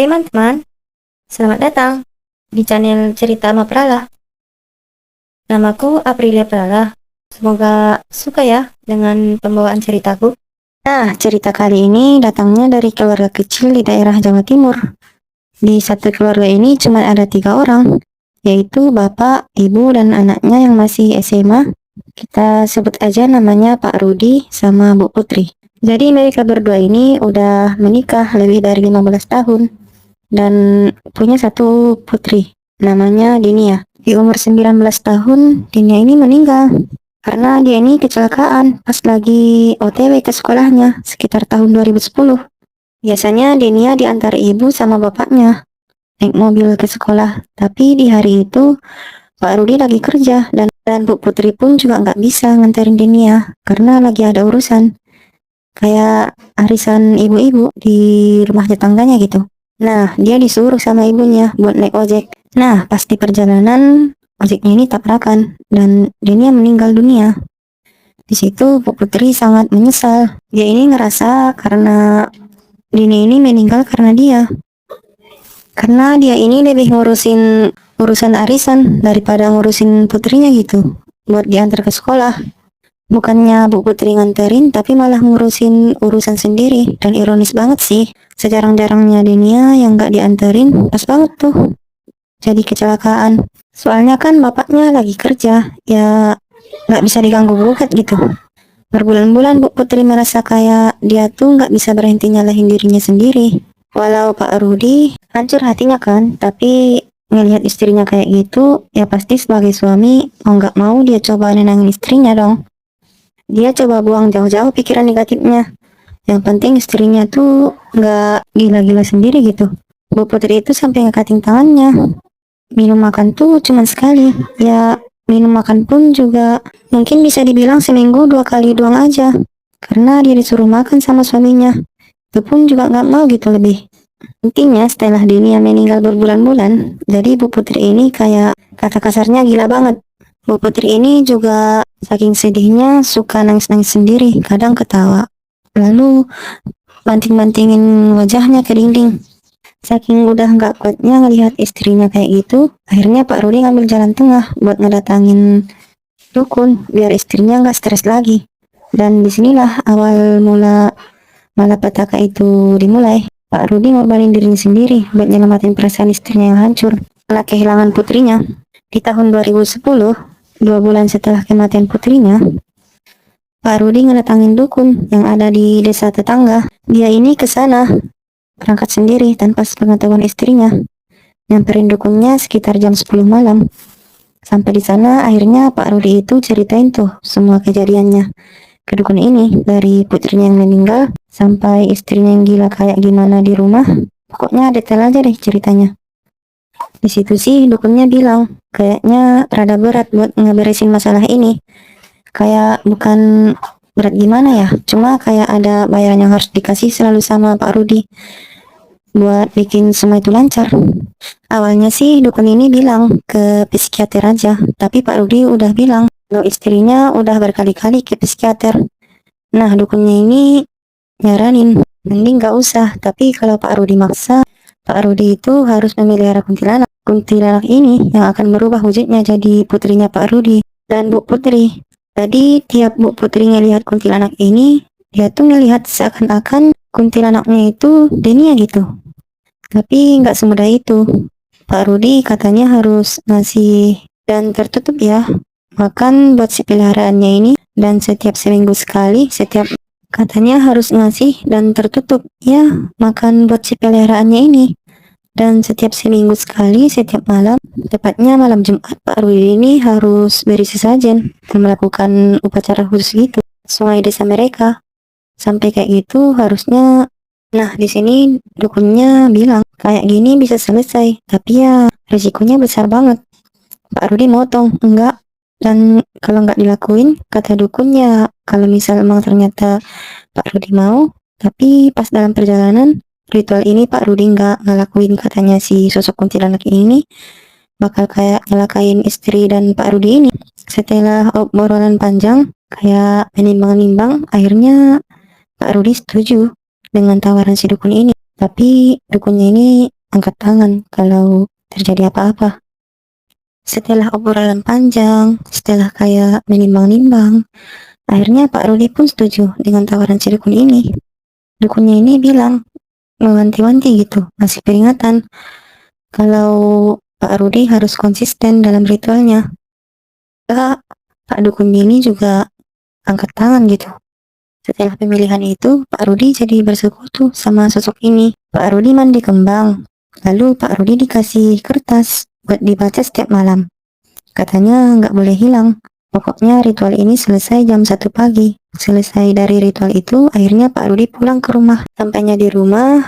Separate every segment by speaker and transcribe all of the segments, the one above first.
Speaker 1: Teman-teman, selamat datang di channel Cerita Maprala. Namaku Aprilia Prala. Semoga suka ya dengan pembawaan ceritaku. Nah, cerita kali ini datangnya dari keluarga kecil di daerah Jawa Timur. Di satu keluarga ini cuma ada 3 orang, yaitu bapak, ibu, dan anaknya yang masih SMA. Kita sebut aja namanya Pak Rudi sama Bu Putri. Jadi mereka berdua ini udah menikah lebih dari 15 tahun. Dan punya satu putri, namanya Dinia. Di umur 19 tahun, Dinia ini meninggal karena dia ini kecelakaan pas lagi OTW ke sekolahnya sekitar tahun 2010. Biasanya Dinia diantar ibu sama bapaknya naik mobil ke sekolah, tapi di hari itu Pak Rudi lagi kerja dan Bu Putri pun juga nggak bisa nganterin Dinia karena lagi ada urusan kayak arisan ibu-ibu di rumah tetangganya gitu. Nah, dia disuruh sama ibunya buat naik ojek. Nah, pas di perjalanan, ojeknya ini tabrakan dan dia meninggal dunia. Di situ Bu Putri sangat menyesal. Dia ini ngerasa karena Dini ini meninggal karena dia. Karena dia ini lebih ngurusin urusan arisan daripada ngurusin putrinya gitu. Buat diantar ke sekolah. Bukannya Bu Putri nganterin, tapi malah ngurusin urusan sendiri. Dan ironis banget sih, sejarang-jarangnya Denia yang gak dianterin, pas banget tuh jadi kecelakaan. Soalnya kan bapaknya lagi kerja, ya gak bisa diganggu gugat gitu. Berbulan-bulan Bu Putri merasa kayak dia tuh gak bisa berhenti nyalahin dirinya sendiri. Walau Pak Rudi hancur hatinya kan, tapi ngelihat istrinya kayak gitu, ya pasti sebagai suami mau gak mau dia coba nenangin istrinya dong. Dia coba buang jauh-jauh pikiran negatifnya. Yang penting istrinya tuh nggak gila-gila sendiri gitu. Bu Putri itu sampai ngekating tangannya. Minum makan tuh cuman sekali. Ya minum makan pun juga mungkin bisa dibilang seminggu 2 kali doang aja. Karena dia disuruh makan sama suaminya. Itu pun juga nggak mau gitu lebih. Intinya setelah Dinia meninggal berbulan-bulan, jadi Bu Putri ini kayak kata kasarnya gila banget. Bu Putri ini juga saking sedihnya suka nangis-nangis sendiri, kadang ketawa. Lalu banting-bantingin wajahnya ke dinding. Saking udah nggak kuatnya ngelihat istrinya kayak gitu, akhirnya Pak Rudi ngambil jalan tengah buat ngedatangin dukun biar istrinya nggak stres lagi. Dan disinilah awal mula malapetaka itu dimulai. Pak Rudi ngorbanin dirinya sendiri buat nyelamatin perasaan istrinya yang hancur setelah kehilangan putrinya. Di tahun 2010, 2 bulan setelah kematian putrinya, Pak Rudi ngedatangin dukun yang ada di desa tetangga. Dia ini ke sana berangkat sendiri tanpa sepengetahuan istrinya. Nyamperin dukunnya sekitar jam 10 malam. Sampai di sana akhirnya Pak Rudi itu ceritain tuh semua kejadiannya ke dukun ini, dari putrinya yang meninggal sampai istrinya yang gila kayak gimana di rumah. Pokoknya detail aja deh ceritanya. Di situ sih dukunnya bilang kayaknya rada berat buat ngeberesin masalah ini. Kayak bukan berat gimana ya, cuma kayak ada bayaran yang harus dikasih selalu sama Pak Rudi buat bikin semua itu lancar. Awalnya sih dukun ini bilang ke psikiater aja, tapi Pak Rudi udah bilang kalau istrinya udah berkali-kali ke psikiater. Nah, dukunnya ini nyaranin mending gak usah, tapi kalau Pak Rudi maksa, Pak Rudi itu harus memelihara kuntilanak. Kuntilanak ini yang akan merubah wujudnya jadi putrinya Pak Rudi dan Bu Putri. Jadi tiap Bu Putri ngelihat kuntilanak ini, dia tuh ngelihat seakan-akan kuntilanaknya itu Denia gitu. Tapi nggak semudah itu. Pak Rudi katanya harus ngasih dan tertutup ya makan buat si peliharaannya ini, dan setiap seminggu sekali, katanya harus ngasih dan tertutup ya makan buat si peliharaannya ini. Dan setiap seminggu sekali, setiap malam, tepatnya malam Jumat, Pak Rudi ini harus beri sesajen dan melakukan upacara khusus gitu sesuai desa mereka. Sampai kayak gitu harusnya. Nah, di sini dukunnya bilang kayak gini bisa selesai, tapi ya risikonya besar banget. Pak Rudi motong, enggak. Dan kalau nggak dilakuin, kata dukunnya, kalau misal emang ternyata Pak Rudi mau, tapi pas dalam perjalanan ritual ini Pak Rudi nggak ngelakuin, katanya si sosok kuntilanak ini bakal kayak nyelakain istri dan Pak Rudi ini. Setelah obrolan panjang, kayak menimbang-nimbang, akhirnya Pak Rudi setuju dengan tawaran si dukun ini. Tapi dukunnya ini angkat tangan kalau terjadi apa-apa. Setelah obrolan panjang, setelah kayak menimbang-nimbang, akhirnya Pak Rudi pun setuju dengan tawaran si dukun ini. Dukunnya ini bilang, mewanti-wanti gitu, ngasih peringatan kalau Pak Rudi harus konsisten dalam ritualnya. Pak dukun ini juga angkat tangan gitu. Setelah pemilihan itu, Pak Rudi jadi bersekutu sama sosok ini. Pak Rudi mandi kembang, lalu Pak Rudi dikasih kertas buat dibaca setiap malam. Katanya nggak boleh hilang. Pokoknya ritual ini selesai jam 1 pagi. Selesai dari ritual itu, akhirnya Pak Rudi pulang ke rumah. Sampainya di rumah,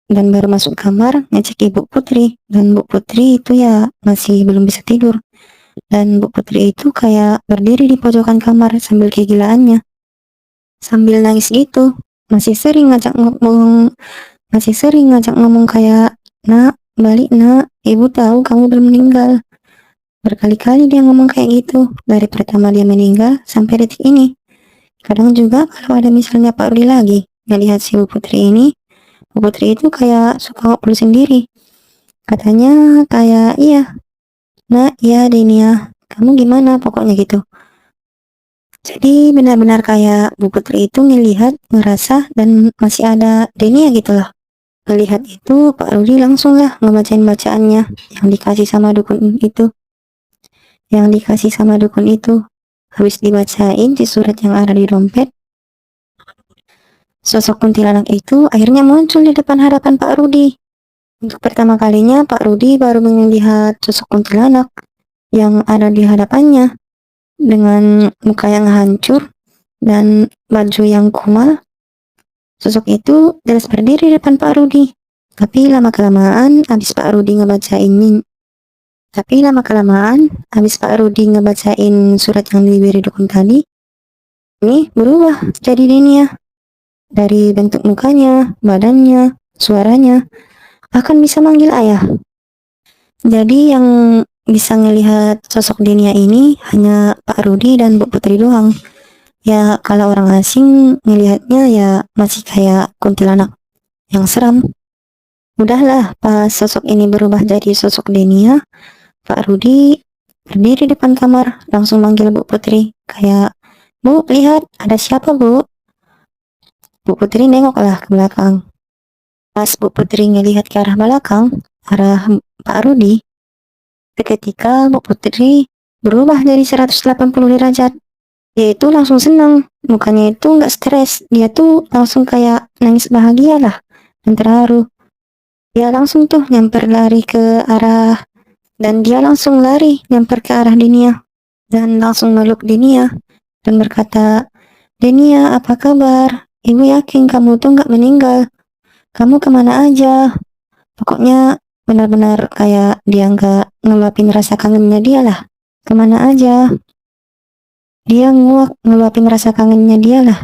Speaker 1: dan baru masuk kamar, ngecek Ibu Putri. Dan Bu Putri itu ya masih belum bisa tidur. Dan Bu Putri itu kayak berdiri di pojokan kamar sambil kegilaannya. Sambil nangis gitu. Masih sering ngajak ngomong kayak, "Nak, balik nak, ibu tahu kamu belum meninggal." Berkali-kali dia ngomong kayak gitu, dari pertama dia meninggal sampai detik ini. Kadang juga kalau ada misalnya Pak Rudi lagi ngelihat si Bu Putri ini, Bu Putri itu kayak suka ngobrol sendiri. Katanya kayak, "Iya, Nak, iya Denia, kamu gimana?" Pokoknya gitu. Jadi benar-benar kayak Bu Putri itu ngelihat, ngerasa, dan masih ada Denia gitu loh. Melihat itu, Pak Rudi langsung lah ngebacain bacaannya yang dikasih sama dukun itu. Habis dibacain di surat yang ada di dompet, sosok kuntilanak itu akhirnya muncul di depan hadapan Pak Rudi. Untuk pertama kalinya Pak Rudi baru melihat sosok kuntilanak yang ada di hadapannya dengan muka yang hancur dan baju yang kumal. Sosok itu jelas berdiri di depan Pak Rudi. Tapi lama-kelamaan habis Pak Rudi ngebacain surat yang diberi dukun tadi, ini berubah jadi Denia. Dari bentuk mukanya, badannya, suaranya, bahkan bisa manggil ayah. Jadi yang bisa ngelihat sosok Denia ini hanya Pak Rudi dan Bu Putri doang. Ya kalau orang asing ngelihatnya ya masih kayak kuntilanak yang seram. Udahlah, pas sosok ini berubah jadi sosok Denia, Pak Rudi berdiri depan kamar, langsung manggil Bu Putri. Kayak, "Bu, lihat, ada siapa, Bu?" Bu Putri nengoklah ke belakang. Pas Bu Putri ngelihat ke arah belakang, arah Pak Rudi, seketika Bu Putri berubah dari 180 derajat. Dia itu langsung senang, mukanya itu nggak stres. Dia tuh langsung kayak nangis bahagia lah, dan terharu. Dia langsung tuh lari nyamper ke arah Denia, dan langsung meluk Denia, dan berkata, "Denia, apa kabar? Ibu yakin kamu tuh nggak meninggal. Kamu kemana aja?" Pokoknya benar-benar kayak dia nggak ngeluapin rasa kangennya dia lah. Kemana aja? Dia ngeluapin rasa kangennya dia lah.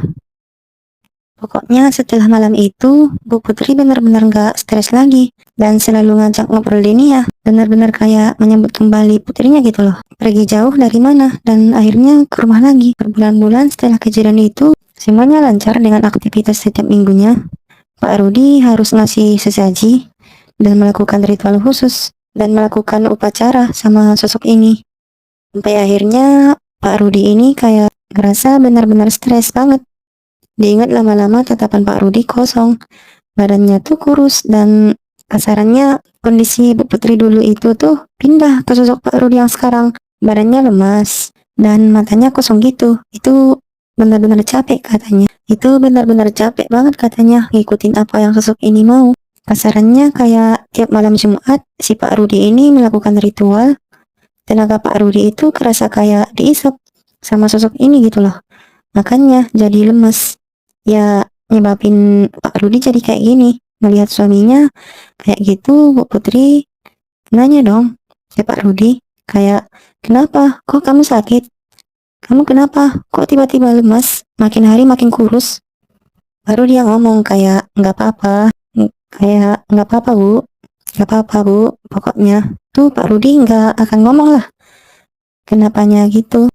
Speaker 1: Pokoknya setelah malam itu, Bu Putri benar-benar gak stres lagi dan selalu ngajak ngobrol Denia. Benar-benar kayak menyambut kembali putrinya gitu loh. Pergi jauh dari mana dan akhirnya ke rumah lagi. Berbulan-bulan setelah kejadian itu, semuanya lancar dengan aktivitas setiap minggunya. Pak Rudi harus ngasih sesaji dan melakukan ritual khusus dan melakukan upacara sama sosok ini. Sampai akhirnya Pak Rudi ini kayak ngerasa benar-benar stres banget. Diingat lama-lama tatapan Pak Rudi kosong, badannya tuh kurus, dan kasarannya kondisi Bu Putri dulu itu tuh pindah ke sosok Pak Rudi yang sekarang. Badannya lemas dan matanya kosong gitu. Itu benar-benar capek katanya. Itu benar-benar capek banget katanya ngikutin apa yang sosok ini mau. Kasarannya kayak tiap malam Jumat si Pak Rudi ini melakukan ritual. Tenaga Pak Rudi itu kerasa kayak diisap sama sosok ini gitu loh. Makanya jadi lemes. Ya nyebabin Pak Rudi jadi kayak gini. Melihat suaminya kayak gitu, Bu Putri nanya dong ke Pak Rudi, kayak, "Kenapa? Kok kamu sakit? Kamu kenapa? Kok tiba-tiba lemas? Makin hari makin kurus?" Baru dia ngomong kayak, "Nggak apa-apa." Kayak, "Nggak apa-apa, Bu. Nggak apa-apa, Bu." Pokoknya tuh Pak Rudi nggak akan ngomong lah kenapanya gitu.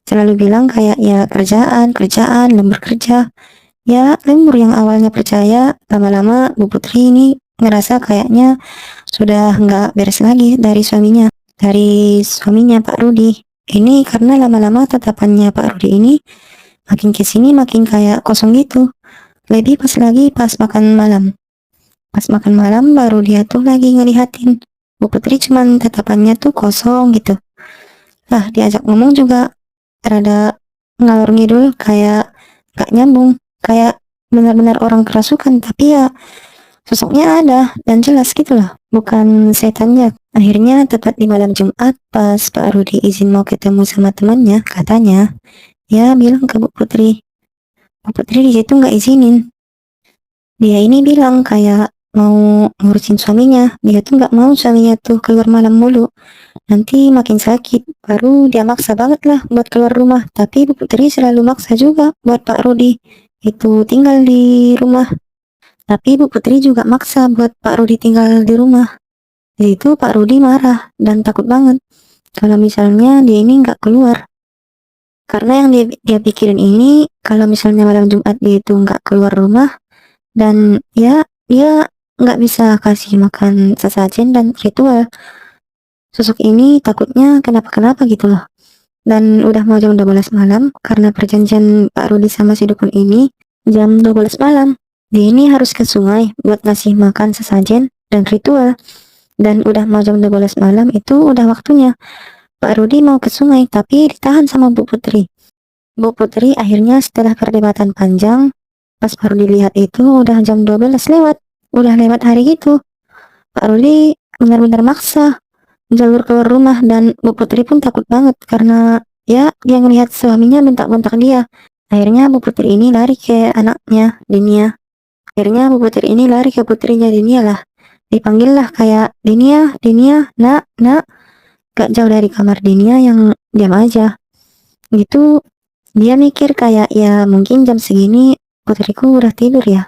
Speaker 1: Selalu bilang kayak ya kerjaan, lembur kerja. Ya, lembur yang awalnya percaya, lama-lama Bu Putri ini ngerasa kayaknya sudah nggak beres lagi dari suaminya Pak Rudi. Ini karena lama-lama tatapannya Pak Rudi ini makin kesini makin kayak kosong gitu. Lebih pas lagi pas makan malam. Pas makan malam baru dia tuh lagi ngelihatin. Bu Putri cuman tatapannya tuh kosong gitu. Lah diajak ngomong juga rada ngalor ngidul, kayak gak nyambung, kayak benar-benar orang kerasukan, tapi ya sosoknya ada dan jelas gitu loh, bukan setannya. Akhirnya tepat di malam Jumat pas Pak Rudi izin mau ketemu sama temannya, katanya ya bilang ke Bu Putri. Bu Putri di situ nggak izinin. Dia ini bilang kayak mau ngurusin suaminya. Dia tuh nggak mau suaminya tuh keluar malam mulu. Nanti makin sakit. Baru dia maksa banget lah buat keluar rumah. Tapi Bu Putri selalu maksa juga buat Pak Rudi itu tinggal di rumah. Tapi Bu Putri juga maksa buat Pak Rudi tinggal di rumah. Jadi itu Pak Rudi marah dan takut banget kalau misalnya dia ini nggak keluar. Karena yang dia pikirin ini, kalau misalnya malam Jumat dia itu nggak keluar rumah, dan ya dia nggak bisa kasih makan sesajen dan ritual, sosok ini takutnya kenapa-kenapa gitu loh. Dan udah mau jam 12 malam, karena perjanjian Pak Rudi sama si dukun ini jam 12 malam dia ini harus ke sungai buat ngasih makan sesajen dan ritual. Dan udah mau jam 12 malam itu udah waktunya Pak Rudi mau ke sungai, tapi ditahan sama Bu Putri. Bu Putri akhirnya setelah perdebatan panjang, pas baru dilihat itu udah jam 12 lewat, udah lewat hari gitu. Pak Rudi benar-benar maksa jalur keluar rumah, dan Bu Putri pun takut banget karena ya dia ngelihat suaminya bentak-bentak dia. Akhirnya Bu Putri ini lari ke anaknya Dinia. Akhirnya Bu Putri ini lari ke putrinya Dinia lah. Dipanggil lah kayak Dinia, Dinia, nak, nak. Gak jauh dari kamar Dinia yang diam aja. Gitu dia mikir kayak ya mungkin jam segini putriku udah tidur ya.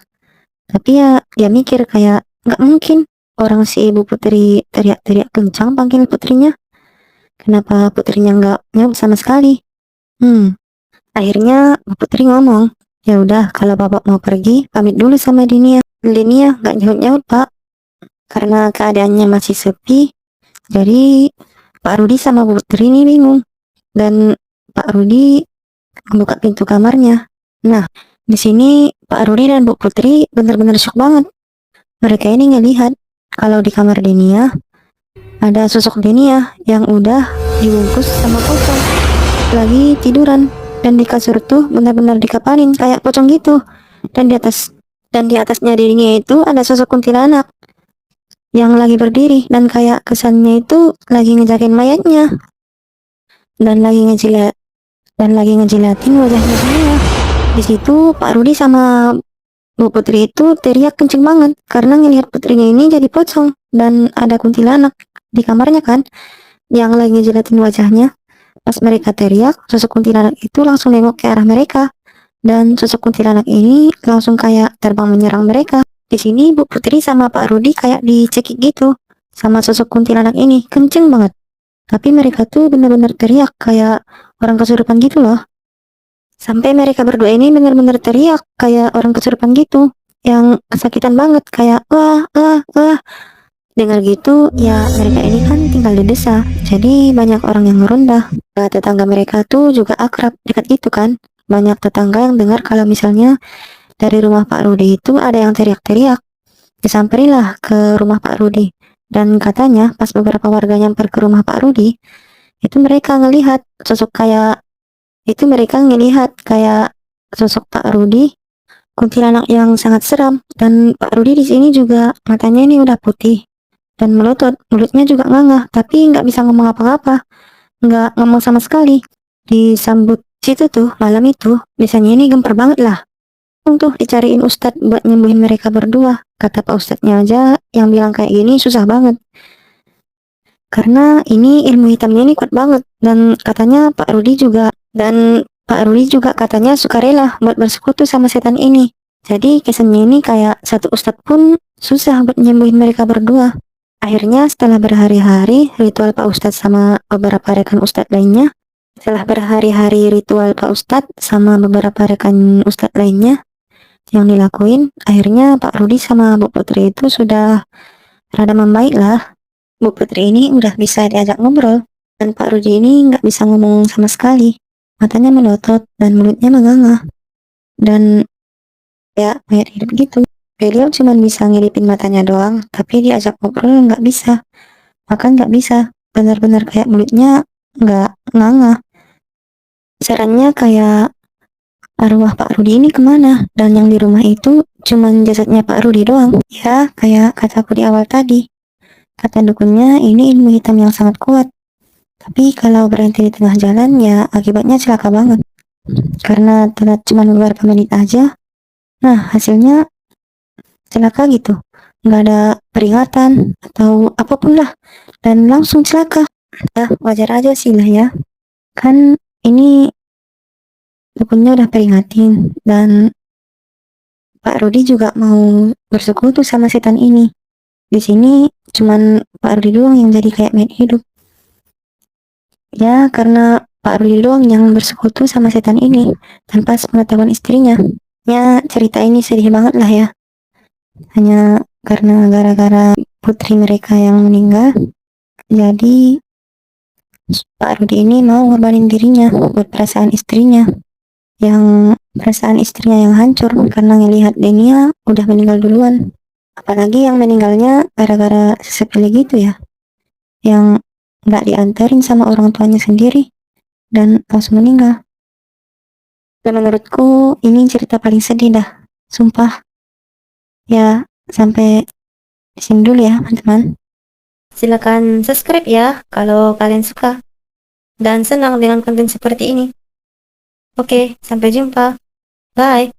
Speaker 1: Tapi ya dia mikir kayak nggak mungkin orang si ibu Putri teriak-teriak kencang panggil putrinya. Kenapa putrinya nggak nyaut sama sekali? Akhirnya Bu Putri ngomong, ya udah kalau bapak mau pergi pamit dulu sama Dinia. Dinia nggak nyaut-nyaut Pak, karena keadaannya masih sepi. Jadi Pak Rudi sama Bu Putri ini bingung, dan Pak Rudi membuka pintu kamarnya. Nah, di sini Pak Rudi dan Bu Putri benar-benar shock banget. Mereka ini ngelihat kalau di kamar Denia ada sosok Denia yang udah dibungkus sama pocong, lagi tiduran, dan di kasur tuh benar-benar dikapanin kayak pocong gitu. Dan di atasnya Denia itu ada sosok kuntilanak yang lagi berdiri, dan kayak kesannya itu lagi ngejakin mayatnya dan lagi ngejilatin wajahnya dia. Di situ Pak Rudi sama Bu Putri itu teriak kenceng banget karena ngelihat putrinya ini jadi pocong dan ada kuntilanak di kamarnya kan yang lagi ngejilatin wajahnya. Pas mereka teriak, sosok kuntilanak itu langsung nengok ke arah mereka, dan sosok kuntilanak ini langsung kayak terbang menyerang mereka. Di sini Bu Putri sama Pak Rudi kayak dicekik gitu sama sosok kuntilanak ini, kenceng banget. Tapi mereka tuh bener-bener teriak kayak orang kesurupan gitu loh. Sampai mereka berdua ini bener-bener teriak kayak orang kesurupan gitu, yang kesakitan banget, kayak wah wah wah. Dengar gitu, ya mereka ini kan tinggal di desa, jadi banyak orang yang ngeronda. Tetangga mereka tuh juga akrab dekat gitu kan. Banyak tetangga yang dengar kalau misalnya dari rumah Pak Rudi itu ada yang teriak-teriak. Disamperilah ke rumah Pak Rudi, dan katanya pas beberapa warga nyamper ke rumah Pak Rudi, itu mereka ngelihat sosok Pak Rudi, kuntilanak yang sangat seram. Dan Pak Rudi di sini juga matanya ini udah putih dan melotot, mulutnya juga nganga, tapi nggak bisa ngomong apa-apa, nggak ngomong sama sekali. Disambut situ tuh malam itu, biasanya ini gemper banget lah. Tuh dicariin ustadz buat nyembuhin mereka berdua. Kata Pak Ustadznya aja yang bilang kayak gini susah banget, karena ini ilmu hitamnya ini kuat banget. Dan Pak Rudi juga katanya sukarela buat bersekutu sama setan ini. Jadi kesannya ini kayak satu ustadz pun susah buat nyembuhin mereka berdua. Akhirnya setelah berhari-hari ritual Pak Ustadz sama beberapa rekan ustadz lainnya, yang dilakuin, akhirnya Pak Rudi sama Bu Putri itu sudah rada membaik lah. Bu Putri ini udah bisa diajak ngobrol, dan Pak Rudi ini nggak bisa ngomong sama sekali. Matanya melotot dan mulutnya menganga. Dan ya, mayat hidup gitu. Beliau cuma bisa ngilipin matanya doang, tapi diajak ngobrol nggak bisa. Makan nggak bisa. Benar-benar kayak mulutnya nggak nganga. Sarannya kayak arwah Pak Rudi ini kemana? Dan yang di rumah itu cuman jasadnya Pak Rudi doang. Ya, kayak kataku di awal tadi. Kata dukunnya, ini ilmu hitam yang sangat kuat. Tapi kalau berhenti di tengah jalan, ya akibatnya celaka banget. Karena telat cuma beberapa menit aja, nah hasilnya celaka gitu. Nggak ada peringatan atau apapun lah. Dan langsung celaka. Nah, wajar aja sih lah ya. Kan ini dukunnya udah peringatin. Dan Pak Rudi juga mau bersekutu sama setan ini. Di sini cuman Pak Rudi doang yang jadi kayak mayat hidup. Ya, karena Pak Rudi doang yang bersekutu sama setan ini tanpa sepengetahuan istrinya. Ya, cerita ini sedih banget lah ya. Hanya karena gara-gara putri mereka yang meninggal, jadi Pak Rudi ini mau ngorbanin dirinya buat perasaan istrinya. Yang perasaan istrinya yang hancur karena ngelihat Denia udah meninggal duluan. Apalagi yang meninggalnya gara-gara sepele gitu ya. Yang nggak diantarin sama orang tuanya sendiri dan langsung meninggal. Dan menurutku ini cerita paling sedih dah. Sumpah. Ya, sampai di sini dulu ya, teman-teman. Silakan subscribe ya kalau kalian suka dan senang dengan konten seperti ini. Oke, sampai jumpa. Bye.